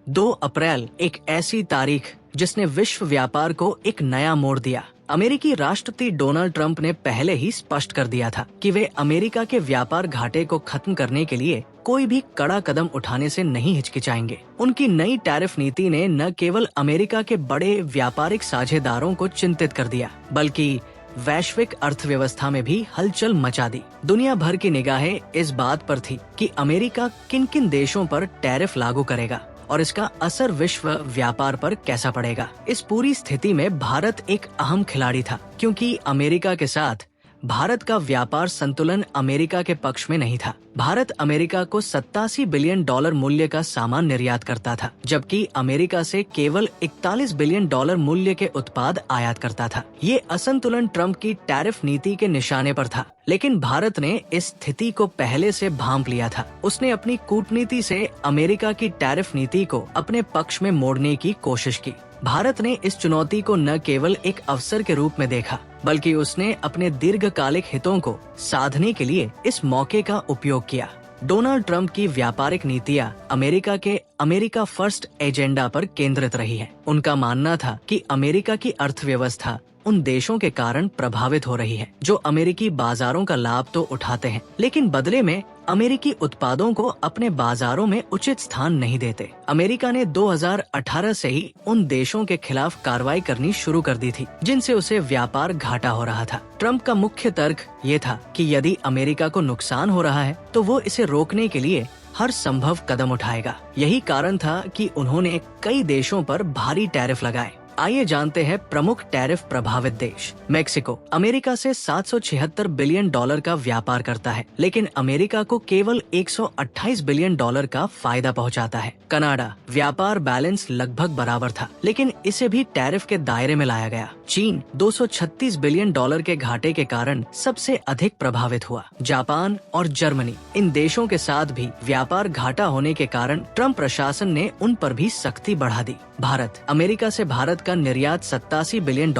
2 अप्रैल एक ऐसी तारीख जिसने विश्व व्यापार को एक नया मोड़ दिया। अमेरिकी राष्ट्रपति डोनाल्ड ट्रंप ने पहले ही स्पष्ट कर दिया था कि वे अमेरिका के व्यापार घाटे को खत्म करने के लिए कोई भी कड़ा कदम उठाने से नहीं हिचकिचाएंगे। उनकी नई टैरिफ नीति ने न केवल अमेरिका के बड़े व्यापारिक साझेदारों को चिंतित कर दिया, बल्कि वैश्विक अर्थव्यवस्था में भी हलचल मचा दी। दुनिया भर की निगाहें इस बात पर थी कि अमेरिका किन किन देशों पर टैरिफ लागू करेगा और इसका असर विश्व व्यापार पर कैसा पड़ेगा। इस पूरी स्थिति में भारत एक अहम खिलाड़ी था, क्योंकि अमेरिका के साथ भारत का व्यापार संतुलन अमेरिका के पक्ष में नहीं था। भारत अमेरिका को $87 बिलियन मूल्य का सामान निर्यात करता था, जबकि अमेरिका से केवल $41 बिलियन मूल्य के उत्पाद आयात करता था। ये असंतुलन ट्रंप की टैरिफ नीति के निशाने पर था, लेकिन भारत ने इस स्थिति को पहले से भांप लिया था। उसने अपनी कूटनीति से अमेरिका की टैरिफ नीति को अपने पक्ष में मोड़ने की कोशिश की। भारत ने इस चुनौती को न केवल एक अवसर के रूप में देखा, बल्कि उसने अपने दीर्घकालिक हितों को साधने के लिए इस मौके का उपयोग किया। डोनाल्ड ट्रंप की व्यापारिक नीतियां अमेरिका के अमेरिका फर्स्ट एजेंडा पर केंद्रित रही है। उनका मानना था कि अमेरिका की अर्थव्यवस्था उन देशों के कारण प्रभावित हो रही है जो अमेरिकी बाजारों का लाभ तो उठाते हैं, लेकिन बदले में अमेरिकी उत्पादों को अपने बाजारों में उचित स्थान नहीं देते। अमेरिका ने 2018 से ही उन देशों के खिलाफ कार्रवाई करनी शुरू कर दी थी जिनसे उसे व्यापार घाटा हो रहा था। ट्रंप का मुख्य तर्क ये था कि यदि अमेरिका को नुकसान हो रहा है तो वो इसे रोकने के लिए हर संभव कदम उठाएगा। यही कारण था कि उन्होंने कई देशों पर भारी टैरिफ लगाए। आइए जानते हैं प्रमुख टैरिफ प्रभावित देश। मेक्सिको अमेरिका से $776 बिलियन का व्यापार करता है, लेकिन अमेरिका को केवल $128 बिलियन का फायदा पहुंचाता है। कनाडा व्यापार बैलेंस लगभग बराबर था, लेकिन इसे भी टैरिफ के दायरे में लाया गया। चीन $236 बिलियन के घाटे के कारण सबसे अधिक प्रभावित हुआ। जापान और जर्मनी, इन देशों के साथ भी व्यापार घाटा होने के कारण ट्रंप प्रशासन ने उन पर भी सख्ती बढ़ा दी। भारत अमेरिका से भारत का निर्यात $87 बिलियन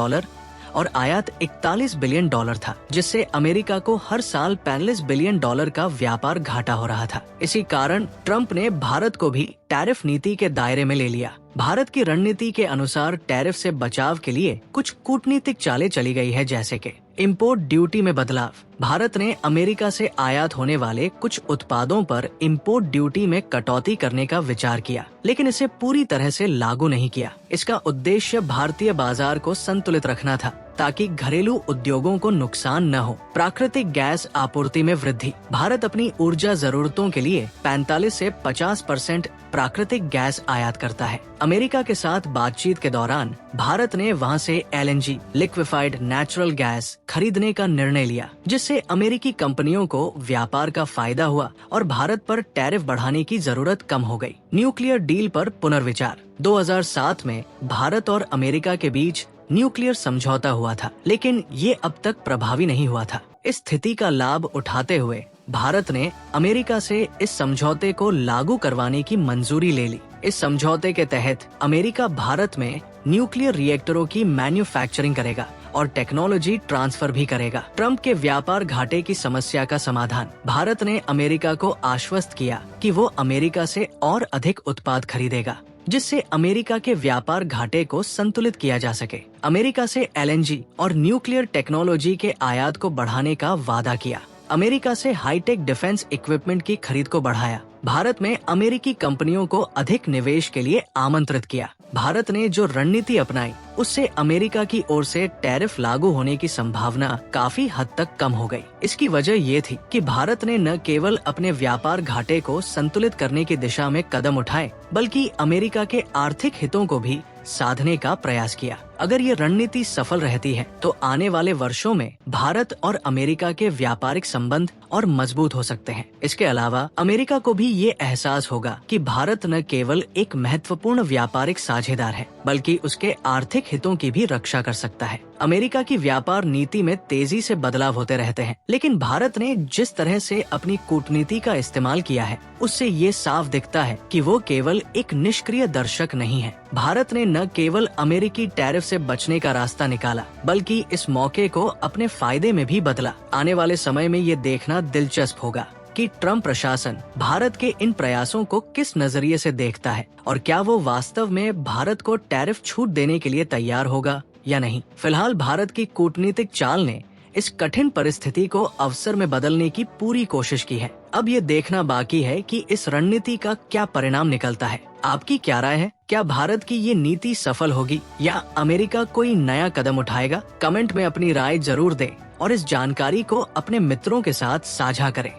और आयात $41 बिलियन था, जिससे अमेरिका को हर साल $45 बिलियन का व्यापार घाटा हो रहा था। इसी कारण ट्रंप ने भारत को भी टैरिफ नीति के दायरे में ले लिया। भारत की रणनीति के अनुसार टैरिफ से बचाव के लिए कुछ कूटनीतिक चालें चली गई है, जैसे कि इम्पोर्ट ड्यूटी में बदलाव। भारत ने अमेरिका से आयात होने वाले कुछ उत्पादों पर इम्पोर्ट ड्यूटी में कटौती करने का विचार किया, लेकिन इसे पूरी तरह से लागू नहीं किया। इसका उद्देश्य भारतीय बाजार को संतुलित रखना था ताकि घरेलू उद्योगों को नुकसान न हो। प्राकृतिक गैस आपूर्ति में वृद्धि। भारत अपनी ऊर्जा जरूरतों के लिए 45 से 50% प्राकृतिक गैस आयात करता है। अमेरिका के साथ बातचीत के दौरान भारत ने वहां से LNG लिक्विफाइड नेचुरल गैस खरीदने का निर्णय लिया, जिससे अमेरिकी कंपनियों को व्यापार का फायदा हुआ और भारत पर टैरिफ बढ़ाने की जरूरत कम हो गई। न्यूक्लियर डील पर पुनर्विचार। 2007 में भारत और अमेरिका के बीच न्यूक्लियर समझौता हुआ था, लेकिन ये अब तक प्रभावी नहीं हुआ था। इस स्थिति का लाभ उठाते हुए भारत ने अमेरिका से इस समझौते को लागू करवाने की मंजूरी ले ली। इस समझौते के तहत अमेरिका भारत में न्यूक्लियर रिएक्टरों की मैन्युफैक्चरिंग करेगा और टेक्नोलॉजी ट्रांसफर भी करेगा। ट्रंप के व्यापार घाटे की समस्या का समाधान। भारत ने अमेरिका को आश्वस्त किया कि वो अमेरिका से और अधिक उत्पाद खरीदेगा, जिससे अमेरिका के व्यापार घाटे को संतुलित किया जा सके। अमेरिका से LNG और न्यूक्लियर टेक्नोलॉजी के आयात को बढ़ाने का वादा किया। अमेरिका से हाईटेक डिफेंस इक्विपमेंट की खरीद को बढ़ाया। भारत में अमेरिकी कंपनियों को अधिक निवेश के लिए आमंत्रित किया। भारत ने जो रणनीति अपनाई, उससे अमेरिका की ओर से टैरिफ लागू होने की संभावना काफी हद तक कम हो गई। इसकी वजह ये थी कि भारत ने न केवल अपने व्यापार घाटे को संतुलित करने की दिशा में कदम उठाए, बल्कि अमेरिका के आर्थिक हितों को भी साधने का प्रयास किया। अगर ये रणनीति सफल रहती है तो आने वाले वर्षों में भारत और अमेरिका के व्यापारिक संबंध और मजबूत हो सकते हैं। इसके अलावा अमेरिका को भी ये एहसास होगा कि भारत न केवल एक महत्वपूर्ण व्यापारिक साझेदार है, बल्कि उसके आर्थिक हितों की भी रक्षा कर सकता है। अमेरिका की व्यापार नीति में तेजी से बदलाव होते रहते हैं, लेकिन भारत ने जिस तरह से अपनी कूटनीति का इस्तेमाल किया है, उससे ये साफ दिखता है कि वो केवल एक निष्क्रिय दर्शक नहीं है। भारत ने न केवल अमेरिकी टैरिफ से बचने का रास्ता निकाला, बल्कि इस मौके को अपने फायदे में भी बदला। आने वाले समय में ये देखना दिलचस्प होगा कि ट्रम्प प्रशासन भारत के इन प्रयासों को किस नजरिए से देखता है और क्या वो वास्तव में भारत को टैरिफ छूट देने के लिए तैयार होगा या नहीं। फिलहाल भारत की कूटनीतिक चाल ने इस कठिन परिस्थिति को अवसर में बदलने की पूरी कोशिश की है। अब ये देखना बाकी है कि इस रणनीति का क्या परिणाम निकलता है। आपकी क्या राय है? क्या भारत की ये नीति सफल होगी या अमेरिका कोई नया कदम उठाएगा? कमेंट में अपनी राय जरूर दें और इस जानकारी को अपने मित्रों के साथ साझा करें।